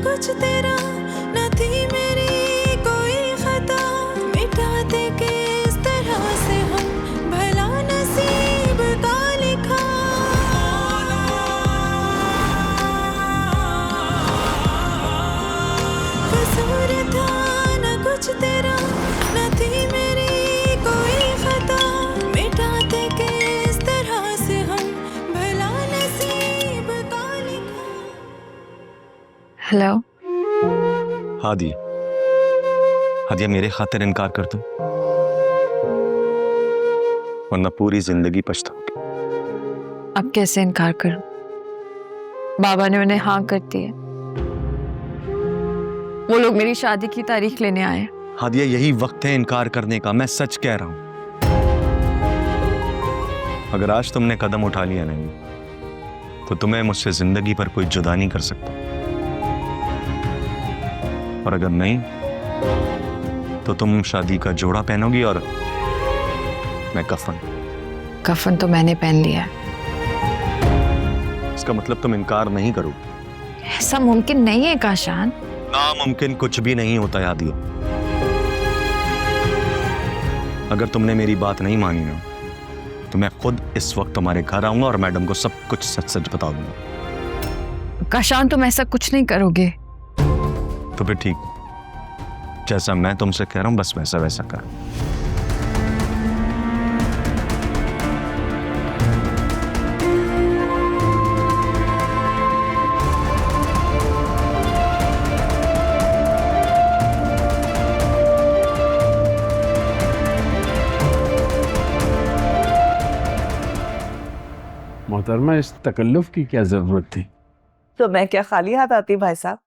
कुछ तेरा न थी मेरी कोई खता, मिटाते किस तरह से हम भला नसीब का लिखा। कसूर था न कुछ तेरा न थी मेरी कोई खता, मिटाते किस तरह से हम भला नसीब का लिखा। हेलो हादी, हादिया मेरे खातिर इनकार कर दो, वरना पूरी जिंदगी पछताओगी। अब कैसे इनकार करूं? बाबा ने उन्हें हाँ कर दी है। वो लोग मेरी शादी की तारीख लेने आए हैं। हादिया यही वक्त है इनकार करने का, मैं सच कह रहा हूं। अगर आज तुमने कदम उठा लिया नहीं तो तुम्हें मुझसे जिंदगी पर कोई जुदा नहीं कर सकता, और अगर नहीं तो तुम शादी का जोड़ा पहनोगी और मैं कफन। कफन तो मैंने पहन लिया है। इसका मतलब तुम इनकार नहीं करोगी? ऐसा मुमकिन नहीं है काशान। नामुमकिन कुछ भी नहीं होता हादिया। अगर तुमने मेरी बात नहीं मानी ना तो मैं खुद इस वक्त तुम्हारे घर आऊंगा और मैडम को सब कुछ सच सच बता दूंगा। काशान तुम ऐसा कुछ नहीं करोगे। तो फिर ठीक, जैसा मैं तुमसे कह रहा हूं बस वैसा वैसा कर। मोहतरमा, इस तकल्लुफ की क्या जरूरत थी? तो मैं क्या खाली हाथ आती भाई साहब?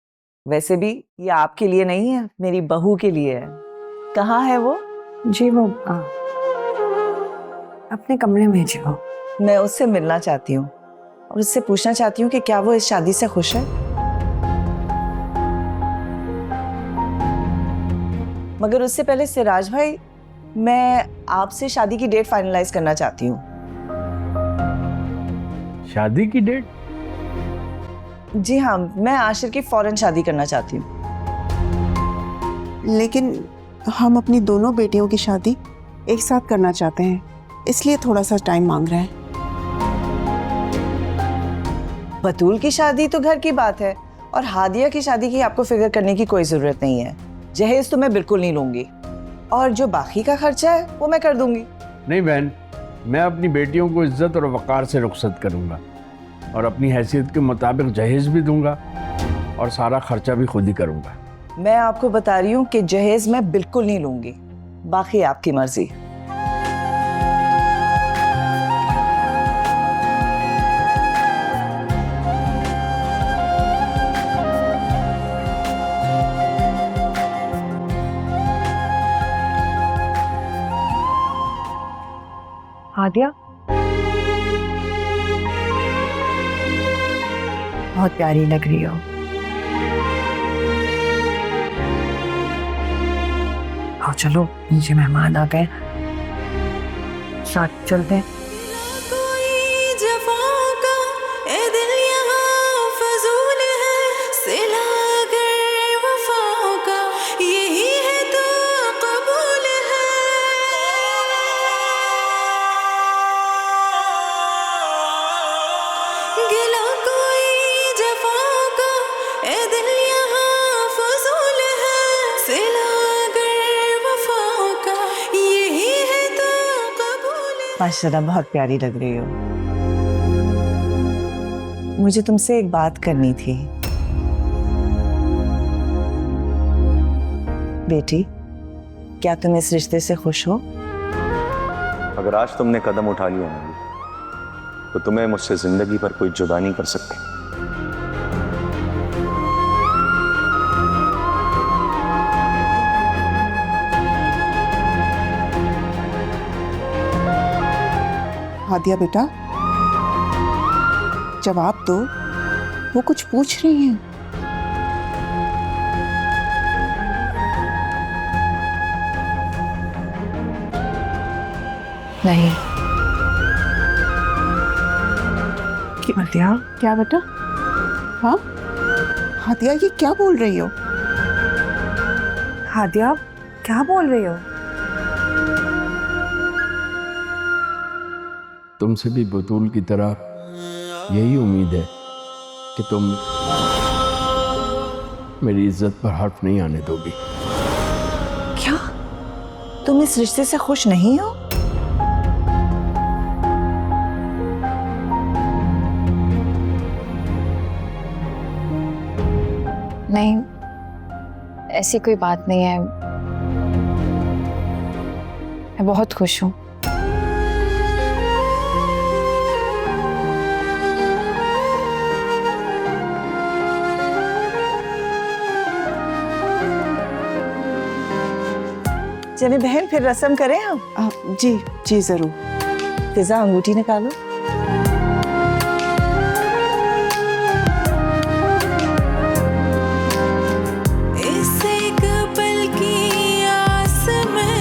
वैसे भी ये आपके लिए नहीं है, मेरी बहू के लिए है। कहाँ है वो? जी वो अपने कमरे में जी वो। मैं उससे मिलना चाहती हूँ और उससे पूछना चाहती हूँ कि क्या वो इस शादी से खुश है। मगर उससे पहले सिराज भाई, मैं आपसे शादी की डेट फाइनलाइज करना चाहती हूँ। शादी की डेट? जी हाँ, मैं आशिर की फौरन शादी करना चाहती हूँ। लेकिन हम अपनी दोनों बेटियों की शादी एक साथ करना चाहते हैं, इसलिए थोड़ा सा टाइम मांग रहे हैं। बतूल की शादी तो घर की बात है और हादिया की शादी की आपको फिक्र करने की कोई जरूरत नहीं है। जहेज तो मैं बिल्कुल नहीं लूंगी और जो बाकी का खर्चा है वो मैं कर दूंगी। नहीं बहन, मैं अपनी बेटियों को इज्जत और वक़ार से रुखसत करूंगा और अपनी हैसियत के मुताबिक जहेज भी दूंगा और सारा खर्चा भी खुद ही करूंगा। मैं आपको बता रही हूँ कि जहेज मैं बिल्कुल नहीं लूंगी, बाकी आपकी मर्जी। हादिया बहुत प्यारी लग रही हो। आओ चलो, नीचे मेहमान आ गए, साथ चलते हैं। कोई जफा का ए दिल यहाँ फजूल है, सिला कर वफा का यही है तो कबूल है। गिला कोई जफा का ए दिल यहाँ फजूल है, सिला माशाल्लाह बहुत प्यारी लग रही हो। मुझे तुमसे एक बात करनी थी। बेटी, क्या तुम इस रिश्ते से खुश हो? अगर आज तुमने कदम उठा लिया ना तो तुम्हें मुझसे जिंदगी पर कोई जुदा नहीं कर सकते। हादिया बेटा, जवाब दो, वो कुछ पूछ रही हैं। नहीं। हादिया, क्या बेटा? हाँ हादिया, ये क्या बोल रही हो? हादिया, क्या बोल रही हो? तुमसे भी बतूल की तरह यही उम्मीद है कि तुम मेरी इज्जत पर हर्फ नहीं आने दोगी। क्या तुम इस रिश्ते से खुश नहीं हो? नहीं, ऐसी कोई बात नहीं है। मैं बहुत खुश हूँ। चले बहन, फिर रस्म करें हम। जी जी जरूर। फिजा, अंगूठी निकालो। इस एक पल की आस में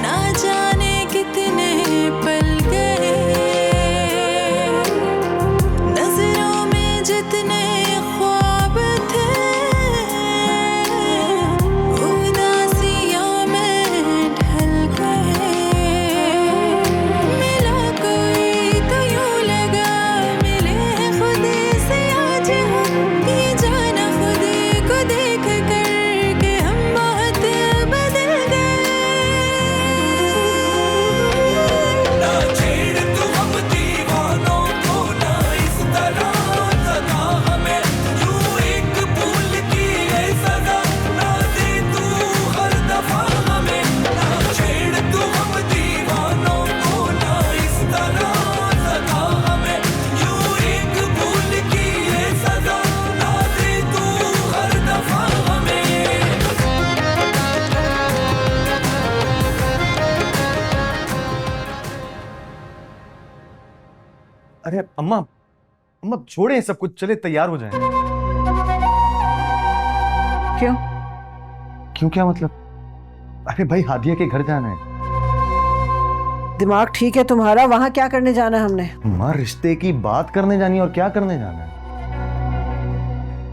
ना जाने कितने पल गए, नजरों में जितने ख्वाब थे उदासियों में ढल गए। मिला कोई तो यूं लगा मिले खुद से आज हम, ये जाना खुद को देख कर के हम बहुत बदल गए। ना छेड़ तू हम दीवानों को, ना इस तरह सदा हमें यूं एक भूल की है सजा, ना दे तू हर दफा हमें। ना छेड़ तू हम दीवानों को, ना इस तरह सदा हमें यूं एक भूल की है सजा, ना दे तू हर दफा हमें। अरे अम्मा, अम्मा छोड़े सब कुछ, चले तैयार हो जाएं। क्यों? क्यों क्या मतलब? अरे भाई, हादिया के घर जाना है। दिमाग ठीक है तुम्हारा? वहां क्या करने जाना है हमने? अम्मा, रिश्ते की बात करने जानी है, और क्या करने जाना है?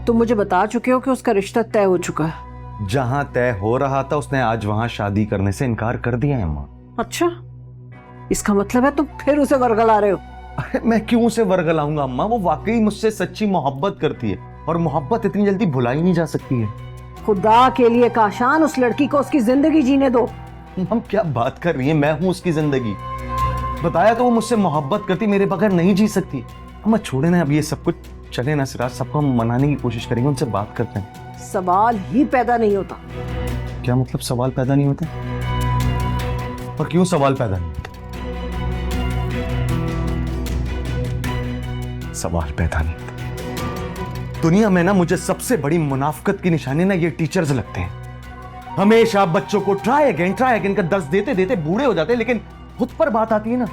तुम मुझे बता चुके हो कि उसका रिश्ता तय हो चुका है। जहां तय हो रहा था उसने आज वहां शादी करने से इनकार कर दिया है अम्मा। अच्छा, इसका मतलब है तुम फिर उसे वरगला रहे हो? अरे मैं क्यों उसे वर्गलाऊंगा अम्मा? वो वाकई मुझसे सच्ची मोहब्बत करती है, और मोहब्बत इतनी जल्दी भुलाई नहीं जा सकती है। खुदा के लिए काशान, उस लड़की को उसकी जिंदगी जीने दो। हम क्या बात कर रही है? मैं हूं उसकी जिंदगी। बताया तो वो मुझसे मोहब्बत करती, मेरे बगैर नहीं जी सकती। अम्मा छोड़े ना अब ये सब कुछ, चले ना सिराज, सबको हम मनाने की कोशिश करेंगे, उनसे बात करते हैं। सवाल ही पैदा नहीं होता। क्या मतलब सवाल पैदा नहीं होते? और क्यों सवाल पैदा नहीं होते? सवाल पैदा नहीं होते। दुनिया में ना मुझे सबसे बड़ी मुनाफिकत की निशानी ना ये टीचर्स लगते हैं। हमेशा बच्चों को ट्राई अगेन का दर्द देते देते बूढ़े हो जाते हैं, लेकिन खुद पर बात आती है ना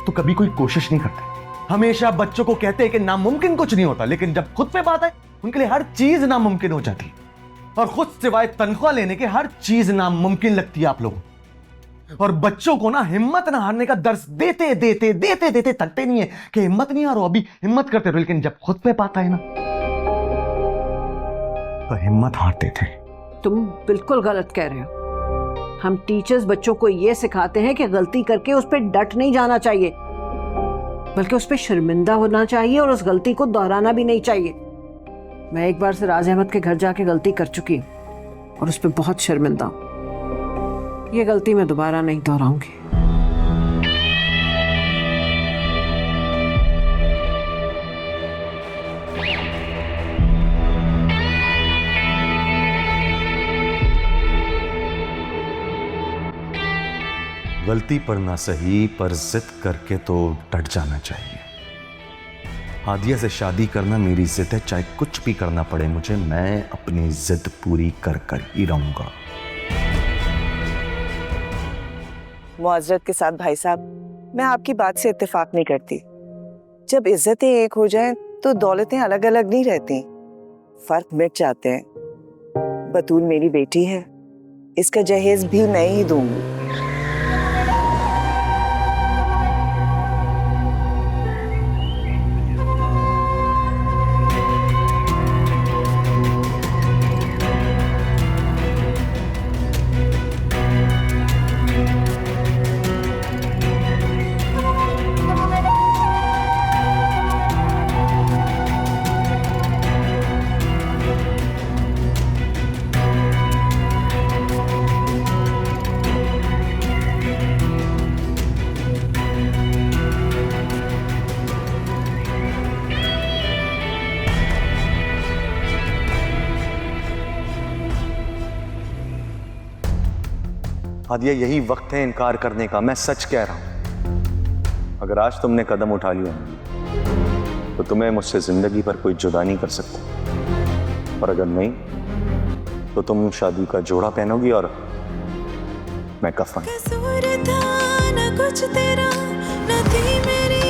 तो कभी कोई कोशिश नहीं करते। हमेशा बच्चों को कहते हैं कि नामुमकिन कुछ नहीं होता, लेकिन जब खुद पे बात आए उनके लिए हर चीज नामुमकिन हो जाती है, और खुद सिवाय तनख्वाह लेने के हर चीज नामुमकिन लगती है आप लोगों। और बच्चों को ना हिम्मत ना हारने का दर्द देते देते देते देते थकते नहीं है कि हिम्मत नहीं हारो, अभी हिम्मत करते रहो, लेकिन जब खुद पे बात आए ना तो हिम्मत हारते थे। तुम बिल्कुल गलत कह रहे हो। हम टीचर्स बच्चों को यह सिखाते हैं कि गलती करके उस पर डट नहीं जाना चाहिए, बल्कि उस पर शर्मिंदा होना चाहिए और उस गलती को दोहराना भी नहीं चाहिए। मैं एक बार से राज अहमद के घर जाके गलती कर चुकी हूँ और उस पर बहुत शर्मिंदा हूँ। ये गलती मैं दोबारा नहीं दोहराऊंगी। गलती पर ना सही, पर जिद करके तो डट जाना चाहिए। हादिया से शादी करना मेरी जिद है, चाहे कुछ भी करना पड़े मुझे, मैं अपनी जिद पूरी कर कर ही रहूंगा। मुआज़रत के साथ भाई साहब, मैं आपकी बात से इत्तेफाक नहीं करती। जब इज्जतें एक हो जाएं तो दौलतें अलग अलग नहीं रहती, फर्क मिट जाते हैं। बतूल मेरी बेटी है, इसका जहेज भी मैं ही दूंगी। हादिया, यही वक्त है इनकार करने का। मैं सच कह रहा हूं। अगर आज तुमने कदम उठा लिया तो तुम्हें मुझसे जिंदगी पर कोई जुदा नहीं कर सकता, और अगर नहीं तो तुम शादी का जोड़ा पहनोगी और मैं कफन। कसूर था न कुछ तेरा, न थी मेरी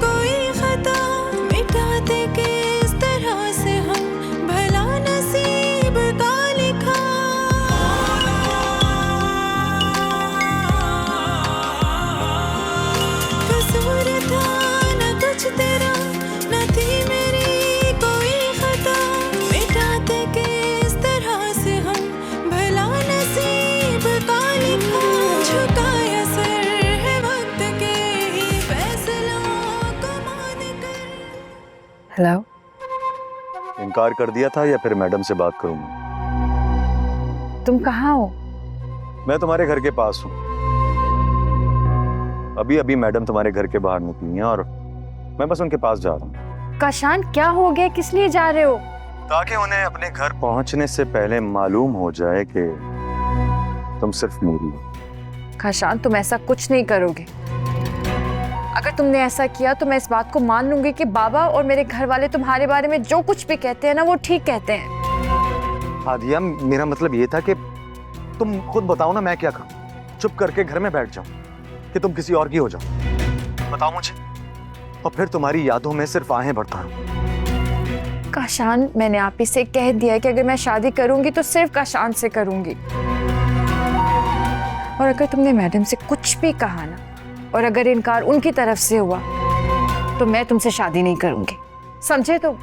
कोई खता, मिटा दे के इस तरह से हम भला नसीब का लिखा। कसूर था न कुछ तेरा, न थी मेरी कोई खता, मिटा दे के इस तरह से हम भला नसीब का लिखा। झुकाया सर है वक्त के ही फैसलों को मान कर। हेलो, इनकार कर दिया था या फिर मैडम से बात करूंगा? तुम कहाँ हो? मैं तुम्हारे घर के पास हूँ। अभी अभी मैडम तुम्हारे घर के बाहर निकली हैं और मैं बस उनके पास जा रहा हूँ। काशान, क्या हो गया? किस लिए जा रहे हो? ताकि उन्हें अपने घर पहुंचने से पहले मालूम हो जाए कि तुम सिर्फ मेरी हो। काशान, तुम ऐसा कुछ नहीं करोगे। अगर तुमने ऐसा किया तो मैं इस बात को मान लूंगी कि बाबा और मेरे घर वाले तुम्हारे बारे में जो कुछ भी कहते हैं ना, वो ठीक कहते हैं। हादिया, मेरा मतलब ये था कि तुम खुद बताओ ना, मैं क्या करूं? चुप करके घर में बैठ जाऊं कि तुम किसी और की हो जाओ? बताओ मुझे, और फिर तुम्हारी यादों में सिर्फ आहें भरता रहूं। काशान, मैंने आप ही से कह दिया है कि अगर मैं शादी करूंगी तो सिर्फ काशान से करूंगी। और अगर तुमने मैडम से कुछ भी कहा ना, और अगर इनकार उनकी तरफ से हुआ, तो मैं तुमसे शादी नहीं करूंगी, समझे? तो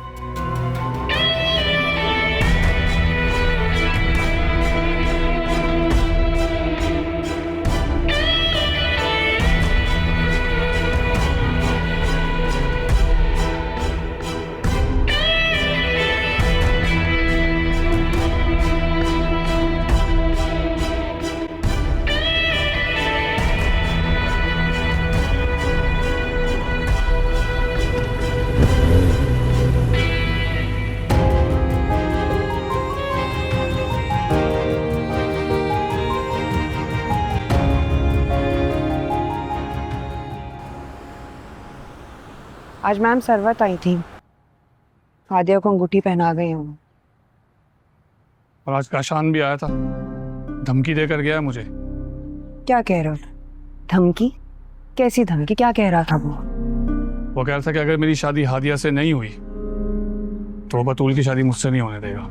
आज मैम सरवत आई थी, हादिया को अंगूठी पहना गई हूँ। और आज काशान भी आया था, धमकी देकर गया है मुझे। क्या कह रहे हो? धमकी? कैसी धमकी? क्या कह रहा था वो? वो कह रहा था कि अगर मेरी शादी हादिया से नहीं हुई तो वो बतूल की शादी मुझसे नहीं होने देगा।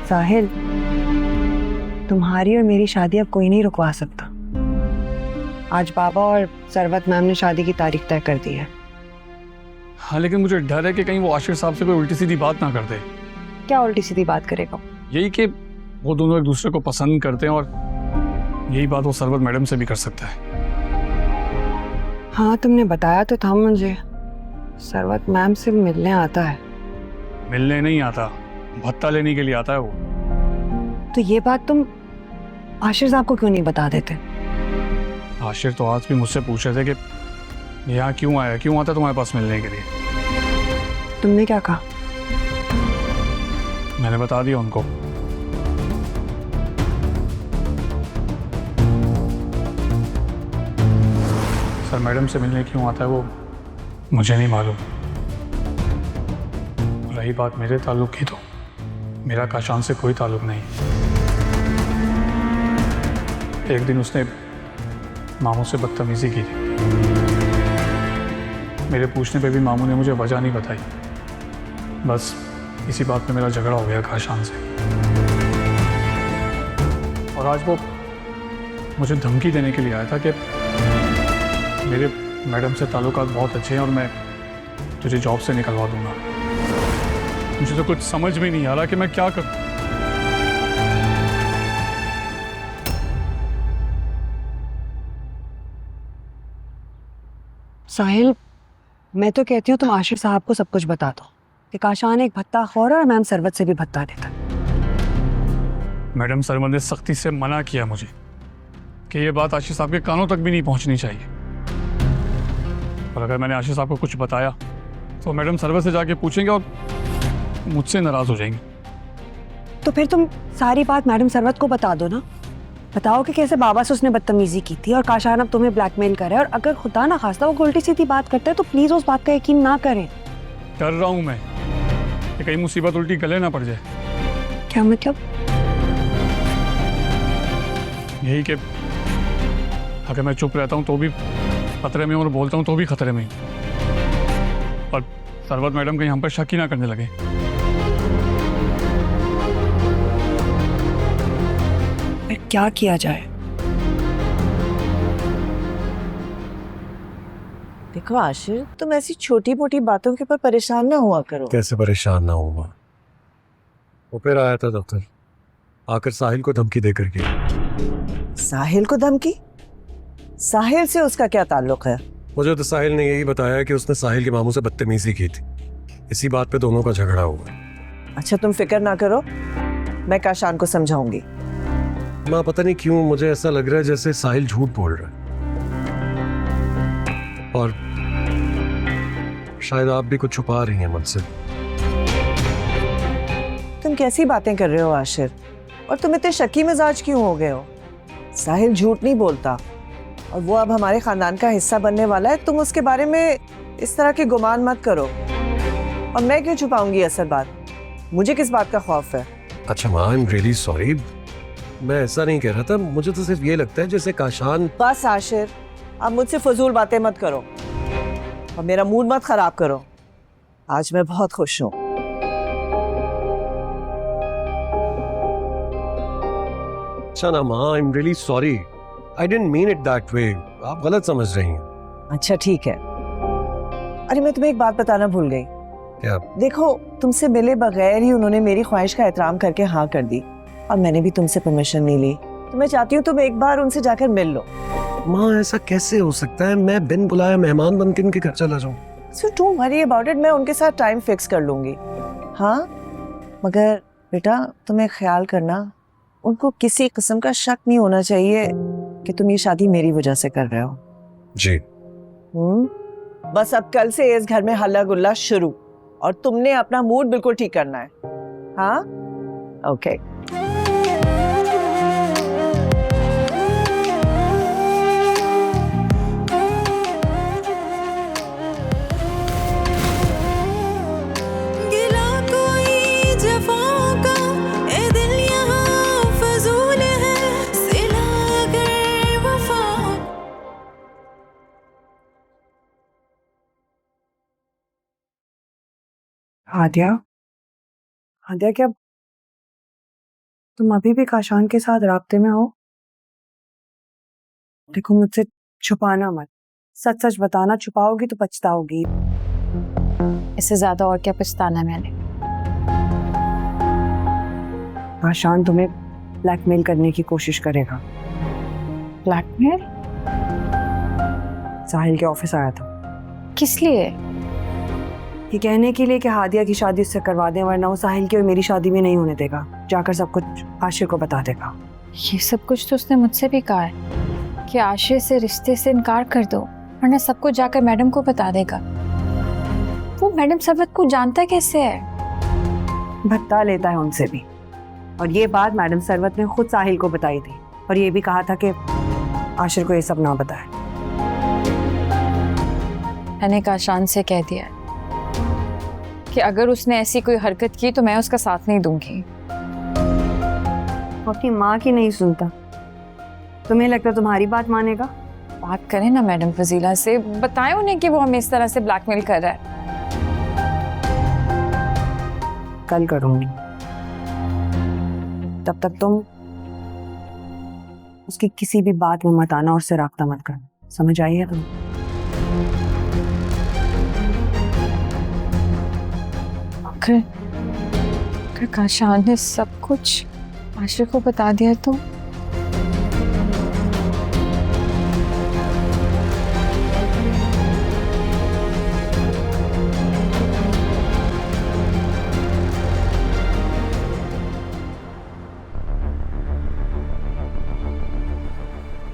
साहिल, तुम्हारी और मेरी शादी अब कोई नहीं रुकवा सकता। आज बाबा और सरवत मैम ने शादी की तारीख तय कर दी है। हाँ, लेकिन मुझे डर है कि कहीं वो आशिर साहब से कोई उल्टी सीधी बात ना कर दे। क्या उल्टी सीधी बात करेगा? यही कि वो दोनों एक दूसरे को पसंद करते हैं, और यही बात वो सरवत मैडम से भी कर सकता है। हाँ, तुमने बताया तो था मुझे। सरवत मैम से मिलने आता है। मिलने नहीं आता, भत्ता लेने के लिए आता है वो। तो ये बात तुम आशिर साहब को क्यों नहीं बता देते? आशिर तो आज भी मुझसे पूछ रहे थे कि यहाँ क्यों आया, क्यों आता तुम्हारे पास मिलने के लिए। तुमने क्या कहा? मैंने बता दिया उनको। सर, मैडम से मिलने क्यों आता है वो मुझे नहीं मालूम। रही बात मेरे ताल्लुक की, तो मेरा काशान से कोई ताल्लुक नहीं। एक दिन उसने मामू से बदतमीजी की थी। मेरे पूछने पे भी मामू ने मुझे वजह नहीं बताई। बस इसी बात पे मेरा झगड़ा हो गया काशान से। और आज वो मुझे धमकी देने के लिए आया था कि मेरे मैडम से ताल्लुकात बहुत अच्छे हैं और मैं तुझे जॉब से निकलवा दूंगा। मुझे तो कुछ समझ में नहीं आ रहा कि मैं क्या करूं। साहिल, मैं तो कहती हूँ तुम आशिर साहब को सब कुछ बता दो कि काशान एक भत्ता खोर है और मैम सरवत से भी भत्ता देता। मैडम सरवत ने सख्ती से मना किया मुझे कि ये बात आशिर साहब के कानों तक भी नहीं पहुंचनी चाहिए। और अगर मैंने आशिर साहब को कुछ बताया तो मैडम सरवत से जाके पूछेंगे और मुझसे नाराज हो जाएंगे। तो फिर तुम सारी बात मैडम सरवत को बता दो ना। बताओ कि कैसे बाबा से उसने बदतमीजी की थी और काशान अब तुम्हें ब्लैकमेल करे, और अगर खुदा ना खास्ता वो उल्टी सीधी बात करता है तो प्लीज उस बात का यकीन ना करें। डर रहा हूँ मैं कि कहीं मुसीबत उल्टी गले ना पड़ जाए। क्या मतलब? यही कि अगर मैं चुप रहता हूँ तो भी खतरे में और बोलता हूँ तो भी खतरे में, और सरवत मैडम कहीं हम पर शक ही ना करने लगे। फिर क्या किया जाए? देखो आशिर, तुम ऐसी छोटी मोटी बातों के ऊपर परेशान ना हुआ करो। कैसे परेशान ना हुआ? वो फिर आया था दफ्तर, आकर साहिल को धमकी देकर गया। साहिल को धमकी? साहिल से उसका क्या ताल्लुक है? मुझे तो साहिल ने यही बताया कि उसने साहिल के मामू से बदतमीजी की थी, इसी बात पे दोनों का झगड़ा हुआ। अच्छा तुम फिक्र ना करो, मैं काशान को समझाऊंगी। माँ पता नहीं क्यों मुझे ऐसा लग रहा है जैसे साहिल झूठ बोल रहा है, और शायद आप भी कुछ छुपा रही हैं मुझसे। तुम कैसी बातें कर रहे हो आशिर, और तुम इतने शकी मिजाज क्यों हो गए हो? साहिल झूठ नहीं बोलता, और वो अब हमारे खानदान का हिस्सा बनने वाला है। तुम उसके बारे में इस तरह के गुमान मत करो। और मैं क्यों छुपाऊंगी असल बात? मुझे किस बात का खौफ है? अच्छा माँ, आई एम रियली सॉरी, मैं ऐसा नहीं कह रहा था, मुझे तो सिर्फ ये लगता है जैसे काशान। बस आशिर, अब मुझसे फजूल बातें मत करो और मेरा मूड मत खराब करो। आज मैं बहुत खुश हूँ। अच्छा ना माँ, I am really sorry, I didn't mean it that way, आप गलत समझ रही हैं। अच्छा ठीक है। अरे मैं तुम्हें एक बात बताना भूल गई। क्या? देखो, तुमसे मिले बगैर ही उन्होंने मेरी ख्वाहिश का एहतराम करके हाँ कर दी, और मैंने भी तुमसे परमिशन नहीं ली। तो मैं चाहती हूँ तुम एक बार उनसे जाकर मिल लो। माँ ऐसा कैसे हो सकता है? मैं बिन बुलाए मेहमान बन के उनके घर चला जाऊँ? So don't worry about it, मैं उनके साथ टाइम फिक्स कर लूंगी। हाँ, मगर बेटा तुम एक ख्याल करना, उनको किसी किस्म का शक नहीं होना चाहिए कि तुम ये शादी मेरी वजह से कर रहे हो। जी। बस अब कल से इस घर में हल्ला गुल्ला शुरू, और तुमने अपना मूड बिल्कुल ठीक करना है। हाँ, ओके। गिला कोई जफाओं का, ए दिल यहाँ फजूल है, सिला गए वफाओं। आद्या, आद्या क्या तुम अभी भी काशान के साथ राब्ते में हो? देखो मुझसे छुपाना मत, सच सच बताना, छुपाओगी तो पछताओगी। इससे ज्यादा और क्या पछताना है मैंने। काशान तुम्हें ब्लैकमेल करने की कोशिश करेगा। ब्लैकमेल? साहिल के ऑफिस आया था। किस लिए? ये कहने के लिए कि हादिया की शादी उससे करवा दें, वरना वो साहिल की और मेरी शादी भी नहीं होने देगा। जाकर सब कुछ आशिर को बता देगा। ये सब कुछ तो उसने मुझसे भी कहा है कि आशिर से रिश्ते से इनकार कर दो, वरना सब कुछ जाकर मैडम को बता देगा। वो मैडम सरवत को जानता कैसे है? भत्ता लेता है उनसे भी, और ये बात मैडम सरवत ने खुद साहिल को बताई थी, और ये भी कहा था कि आशिर को ये सब ना बताए। मैंने काशान से कह दिया कि अगर उसने ऐसी कोई हरकत की तो मैं उसका साथ नहीं दूंगी। अपनी माँ की नहीं सुनता, तुम्हें लगता तुम्हारी बात मानेगा? बात करें ना मैडम फजीला से, बताएं उन्हें कि वो हमें इस तरह से ब्लैकमेल कर रहा है। कल करूंगी, तब तक तुम उसकी किसी भी बात में मत आना और उससे राब्ता मत करना, समझ आई है तुम? अगर काशान ने सब कुछ आशिर को बता दिया तो?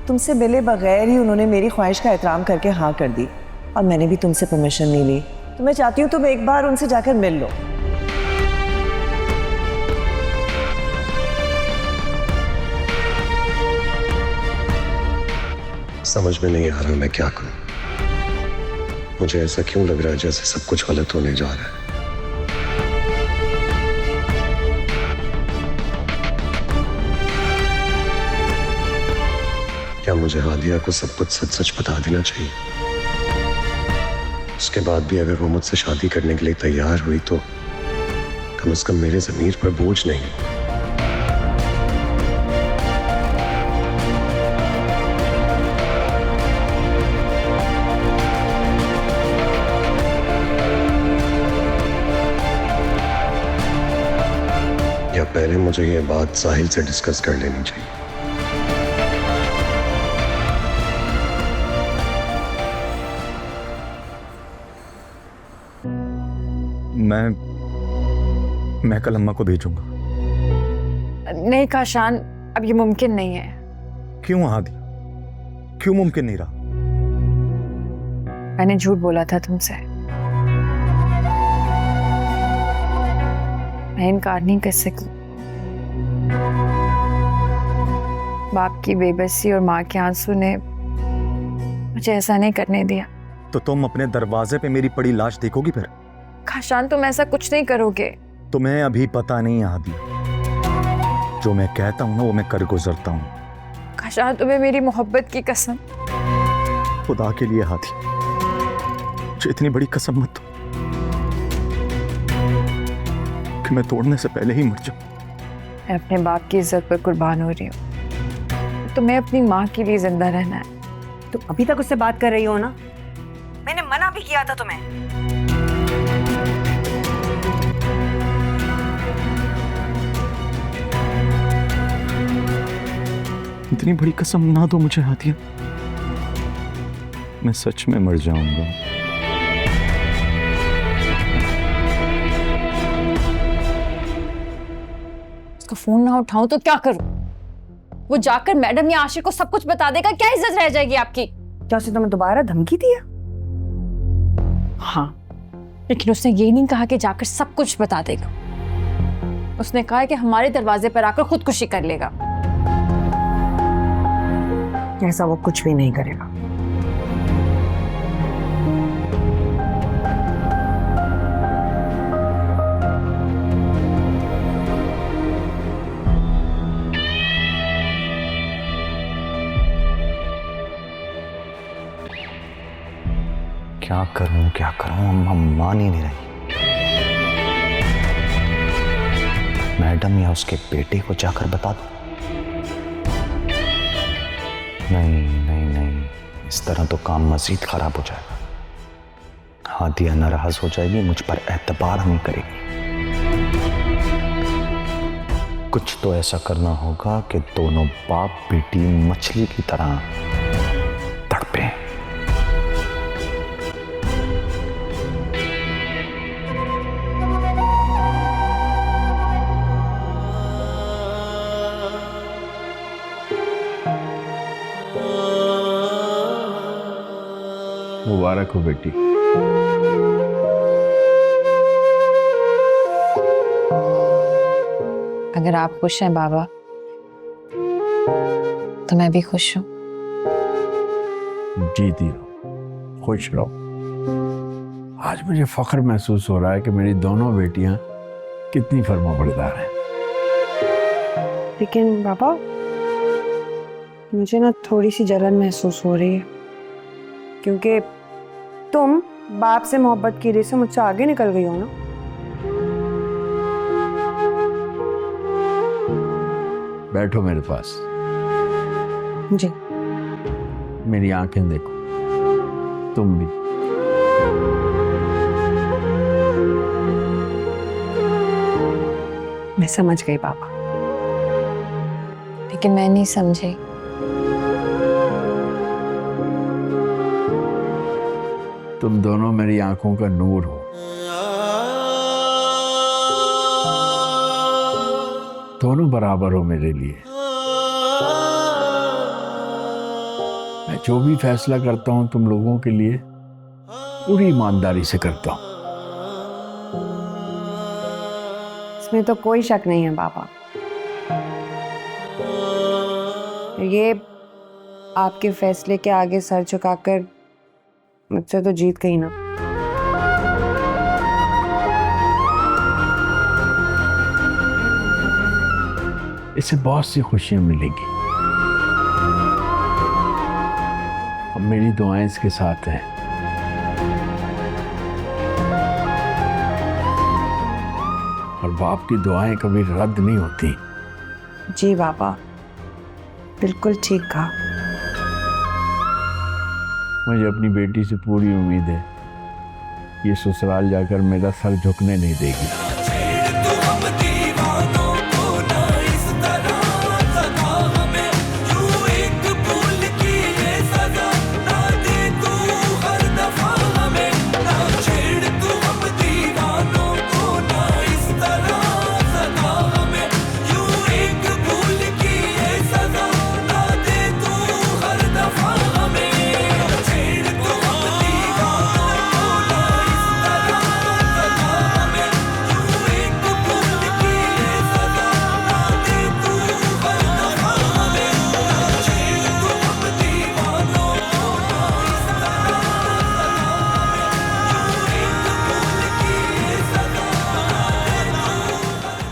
तुमसे मिले बगैर ही उन्होंने मेरी ख्वाहिश का एहतराम करके हाँ कर दी, और मैंने भी तुमसे परमिशन नहीं ली। तो मैं चाहती हूँ तुम एक बार उनसे जाकर मिल लो। समझ में नहीं आ रहा मैं क्या करूं। मुझे ऐसा क्यों लग रहा है जैसे सब कुछ गलत होने जा रहा है। क्या मुझे हादिया को सब कुछ सच सच बता देना चाहिए? उसके बाद भी अगर वो मुझसे शादी करने के लिए तैयार हुई तो कम से कम मेरे ज़मीर पर बोझ नहीं। या पहले मुझे ये बात साहिल से डिस्कस कर लेनी चाहिए। मैं कल अम्मा को भेजूंगा। नहीं काशान, अब ये मुमकिन नहीं है। क्यों हादी, क्यों मुमकिन नहीं रहा? मैंने झूठ बोला था तुमसे। मैं इनकार नहीं कर सकती। बाप की बेबसी और माँ के आंसू ने मुझे ऐसा नहीं करने दिया। तो तुम अपने दरवाजे पे मेरी पड़ी लाश देखोगी फिर? काशान, तुम ऐसा कुछ नहीं करोगे। तुम्हें अभी पता नहीं हादी, जो मैं कहता हूं ना वो मैं कर गुजरता हूं। काशान, तुम्हें मेरी मोहब्बत की कसम। खुदा के लिए हादी, मुझे इतनी बड़ी कसम मत दो कि मैं तोड़ने से पहले ही मर जाऊं। मैं अपने बाप की इज्जत पर कुर्बान हो रही हूँ। तुम्हें अपनी माँ के लिए जिंदा रहना है। तुम अभी तक उससे बात कर रही हो ना? मैंने मना भी किया था तुम्हें। इतनी बड़ी कसम ना दो मुझे हादिया, मैं सच में मर जाऊंगा। उसका फोन ना उठाऊं तो क्या करूं? वो जाकर मैडम या आशिर को सब कुछ बता देगा, क्या इज्जत रह जाएगी आपकी? क्या उसे तुम्हें दोबारा धमकी दिया? हाँ, लेकिन उसने ये नहीं कहा कि जाकर सब कुछ बता देगा। उसने कहा कि हमारे दरवाजे पर आकर खुदकुशी कर लेगा। ऐसा वो कुछ भी नहीं करेगा। क्या करूं अम्मा मान ही नहीं रही। मैडम या उसके बेटे को जाकर बता दो? नहीं, इस तरह तो काम मजीद खराब हो जाएगा। हादिया नाराज हो जाएगी, मुझ पर एतबार नहीं करेगी। कुछ तो ऐसा करना होगा कि दोनों बाप बेटी मछली की तरह तड़पे। मुबारक हो बेटी। अगर आप खुश हैं बाबा, तो मैं भी खुश हूँ। जीती रहो, खुश रहो। आज मुझे फख्र महसूस हो रहा है कि मेरी दोनों बेटियां कितनी फर्माबरदार हैं। लेकिन पापा, मुझे ना थोड़ी सी जलन महसूस हो रही है, क्योंकि तुम बाप से मोहब्बत की वजह से मुझसे आगे निकल गई हो ना। बैठो मेरे पास। जी। मेरी आंखें देखो, तुम भी। मैं समझ गई पापा। लेकिन मैं नहीं समझी। तुम दोनों मेरी आंखों का नूर हो। दोनों बराबर हो मेरे लिए। मैं जो भी फैसला करता हूं तुम लोगों के लिए पूरी ईमानदारी से करता हूं। इसमें तो कोई शक नहीं है पापा। ये आपके फैसले के आगे सर झुकाकर मुझसे तो जीत गई ना। इससे बहुत सी खुशियां मिलेंगी। अब मेरी दुआएं इसके साथ हैं। और बाप की दुआएं कभी रद्द नहीं होती। जी बाबा, बिल्कुल ठीक कहा। मुझे अपनी बेटी से पूरी उम्मीद है ये ससुराल जाकर मेरा सर झुकने नहीं देगी।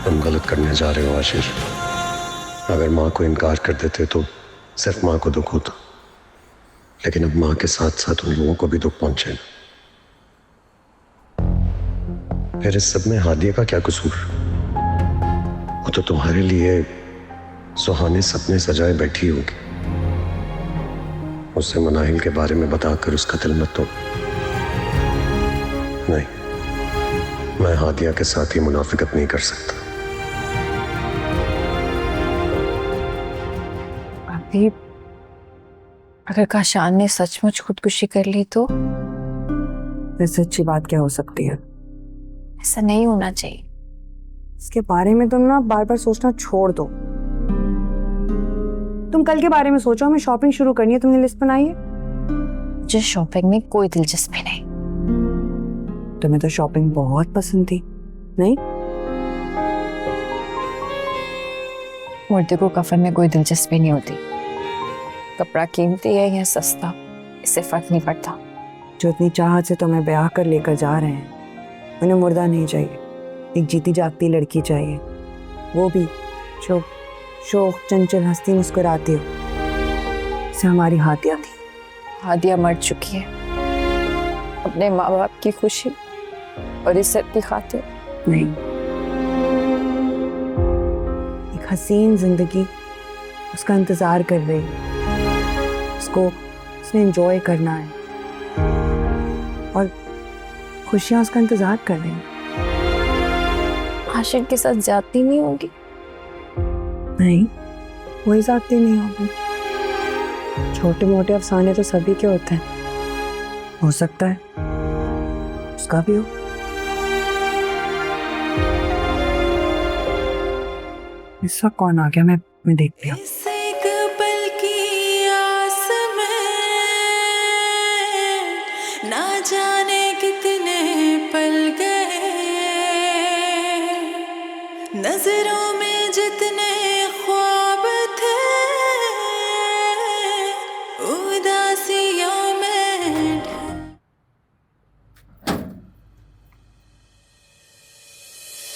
तुम गलत करने जा रहे हो आशीष। अगर माँ को इनकार कर देते तो सिर्फ माँ को दुख होता, लेकिन अब माँ के साथ साथ उन लोगों को भी दुख पहुंचे। फिर इस सब में हादिया का क्या कसूर? वो तो तुम्हारे लिए सुहाने सपने सजाए बैठी होगी। उससे मनाहिल के बारे में बताकर उसका दिल मत तोड़। नहीं, मैं हादिया के साथ ही मुनाफिकत नहीं कर सकता। अभी अगर काशान ने सचमुच खुदकुशी कर ली तो इससे अच्छी बात क्या हो सकती है? ऐसा नहीं होना चाहिए। इसके बारे में तुम ना बार बार सोचना छोड़ दो। तुम कल के बारे में सोचो, हमें शॉपिंग शुरू करनी है। तुमने लिस्ट बनाई है? मुझे शॉपिंग में कोई दिलचस्पी नहीं। तुम्हें तो शॉपिंग बहुत पसंद थी, नहीं? मुर्दे को कफन में कोई दिलचस्पी नहीं होती। कपड़ा कीमती है या सस्ता, इससे फर्क नहीं पड़ता। जो इतनी चाहत से तुम्हें ब्याह कर लेकर जा रहे हैं, उन्हें मुर्दा नहीं चाहिए, एक जीती जागती लड़की चाहिए। वो भी जो शोक चंचल हंसती मुस्कुराती हो, से हमारी हादिया थी। हादिया मर चुकी है अपने माँ बाप की खुशी और इज्जत की खातिर। नहीं, एक हसीन जिंदगी उसका इंतजार कर रही है। उसको उसने एंजॉय करना है और खुशियां उसका इंतजार कर रही हैं। आशिक के साथ ज्यादती नहीं होगी? नहीं, कोई ज्यादती नहीं होगी। छोटे मोटे अफसाने तो सभी के होते हैं, हो सकता है उसका भी हो। इस वक्त कौन आ गया? मैं देखती हूँ। इस एक पल की आस में ना जाने कितने पल गए, नजरों में जितने ख्वाब थे उदासियों में।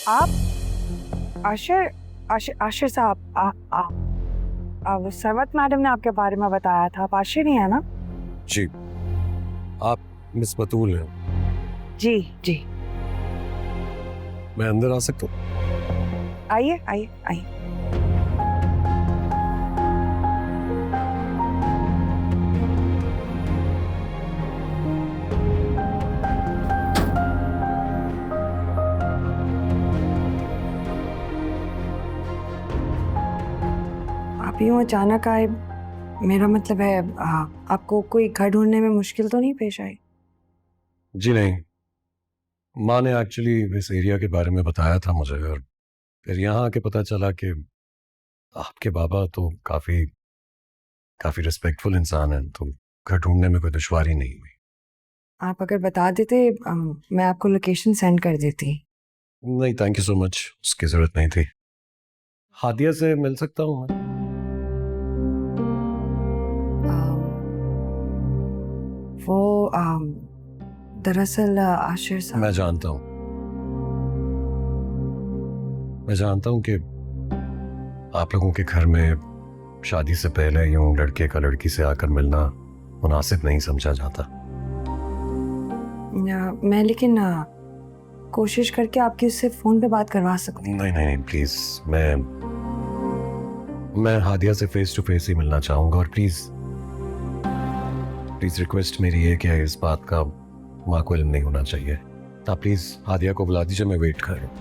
आप आशिर साहब, सरवत मैडम ने आपके बारे में बताया था। आप आशिर ही है ना? जी, आप मिस बतूल हैं? जी जी। मैं अंदर आ सकता हूँ? आइए आइए आइए। आप यूँ अचानक आए, मेरा मतलब है आपको कोई घर ढूंढने में मुश्किल तो नहीं पेश आई? जी नहीं, माँ ने एक्चुअली इस एरिया के बारे में बताया था मुझे, और फिर यहाँ आके पता चला कि आपके बाबा तो काफी रिस्पेक्टफुल इंसान हैं, तो घर ढूंढने में कोई दुश्वारी नहीं हुई। आप अगर बता देते मैं आपको लोकेशन सेंड कर देती। नहीं, थैंक यू सो मच, उसकी जरूरत नहीं थी। हादिया से मिल सकता हूँ मैं? वो दरअसल आशिर साहब, मैं जानता हूँ, मैं जानता हूँ कि आप लोगों के घर में शादी से पहले यूं लड़के का लड़की से आकर मिलना मुनासिब नहीं समझा जाता। मैं लेकिन कोशिश करके आपकी उससे फोन पे बात करवा सकती हूँ। नहीं नहीं नहीं, प्लीज, मैं हादिया से फेस टू फेस ही मिलना चाहूंगा, और प्लीज प्लीज रिक्वेस्ट मेरी है कि इस बात का माँ को इल्म नहीं होना चाहिए। आप प्लीज हादिया को बुला दीजिए, मैं वेट कर रहा हूँ।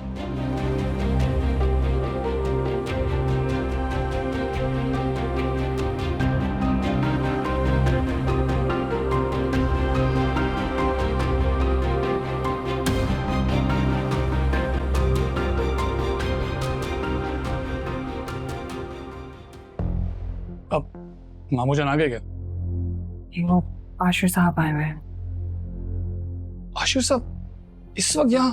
अब मामू जान आ गए क्या? वो आशिर साहब आए हुए हैं। आशिर साहब इस वक्त यहाँ?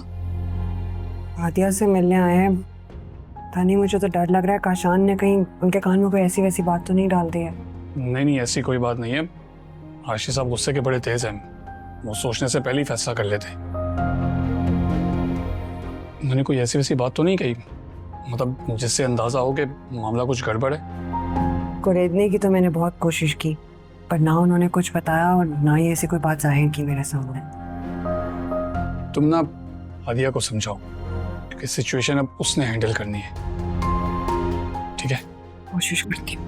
हादिया से मिलने आए हैं। पता नहीं, मुझे तो डर लग रहा है काशान ने कहीं उनके कान में कोई ऐसी वैसी बात तो नहीं डाल दी है। नहीं नहीं, ऐसी कोई बात नहीं है। आशिर साहब गुस्से के बड़े तेज हैं, वो सोचने से पहले ही फैसला कर लेते। मैंने कोई ऐसी वैसी बात तो नहीं कही, मतलब जिससे अंदाजा हो कि मामला कुछ गड़बड़ है। कुरेदने की तो मैंने बहुत कोशिश की, पर ना उन्होंने कुछ बताया और ना ही ऐसी कोई बात जाहिर की मेरे सामने। तुम ना हादिया को समझाओ कि सिचुएशन अब उसने हैंडल करनी है, ठीक है? कोशिश करती हूँ।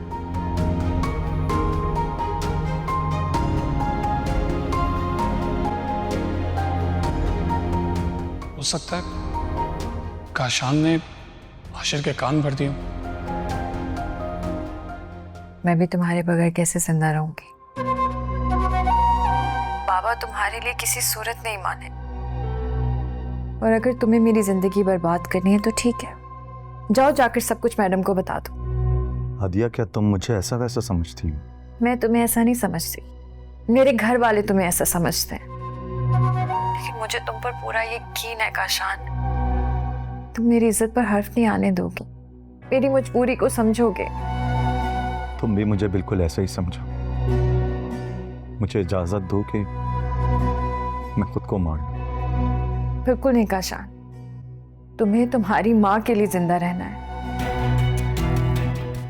हो सकता है काशान ने आशिर के कान भर दिए। मैं भी तुम्हारे बगैर कैसे जिंदा रहूंगी? बाबा तुम्हारे लिए किसी सूरत नहीं माने, और अगर तुम्हें मेरी जिंदगी बर्बाद करनी है तो ठीक है, जाओ जाकर सब कुछ मैडम को बता दो। हादिया, क्या तुम मुझे ऐसा वैसा समझती हो? मैं तुम्हें ऐसा नहीं समझती, मेरे घर वाले तुम्हें ऐसा समझते हैं, लेकिन मुझे तुम पर पूरा यकीन है काशान। तुम मेरी इज्जत पर हर्फ नहीं आने दोगे, मेरी मजबूरी को समझोगे। तुम भी मुझे बिल्कुल ऐसा ही समझो। मुझे इजाजत दो कि मैं खुद को मार लूं। बिल्कुल नहीं काशान, तुम्हें तुम्हारी माँ के लिए जिंदा रहना है।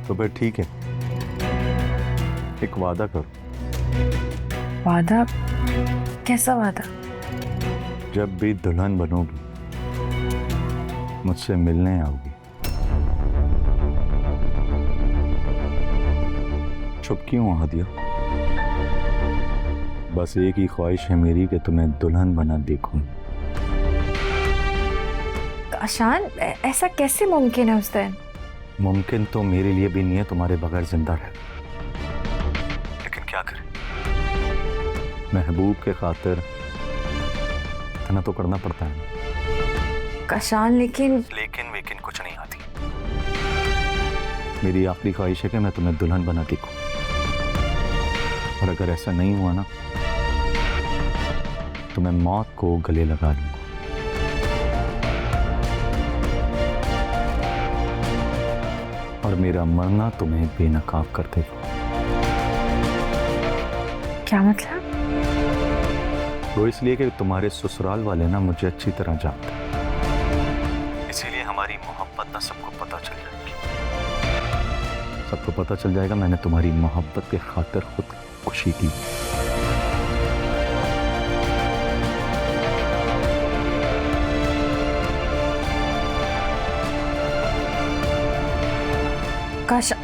तो फिर ठीक है, एक वादा करो। वादा? कैसा वादा? जब भी दुल्हन बनोगी मुझसे मिलने आओगी। चुप क्यों हादिया? बस एक ही ख्वाहिश है मेरी कि तुम्हें दुल्हन बना देखूं। काशान, ऐसा कैसे मुमकिन है उस दिन? मुमकिन तो मेरे लिए भी नहीं है तुम्हारे बगैर जिंदा रह, लेकिन क्या करें, महबूब के खातिर इतना तो करना पड़ता है। काशान, लेकिन वेकिन कुछ नहीं आती। मेरी आखिरी ख्वाहिश है कि मैं तुम्हें दुल्हन बना देखूं, और अगर ऐसा नहीं हुआ ना तो मैं मौत को गले लगा लूंगा। और मेरा मरना तुम्हें बेनकाब कर देगा। क्या मतलब? वो इसलिए कि तुम्हारे ससुराल वाले ना मुझे अच्छी तरह जानते हैं, इसीलिए हमारी मोहब्बत ना सबको पता चल जाएगी। सबको पता चल जाएगा मैंने तुम्हारी मोहब्बत के खातिर खुद खुशी की। काशा,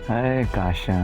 है काशा,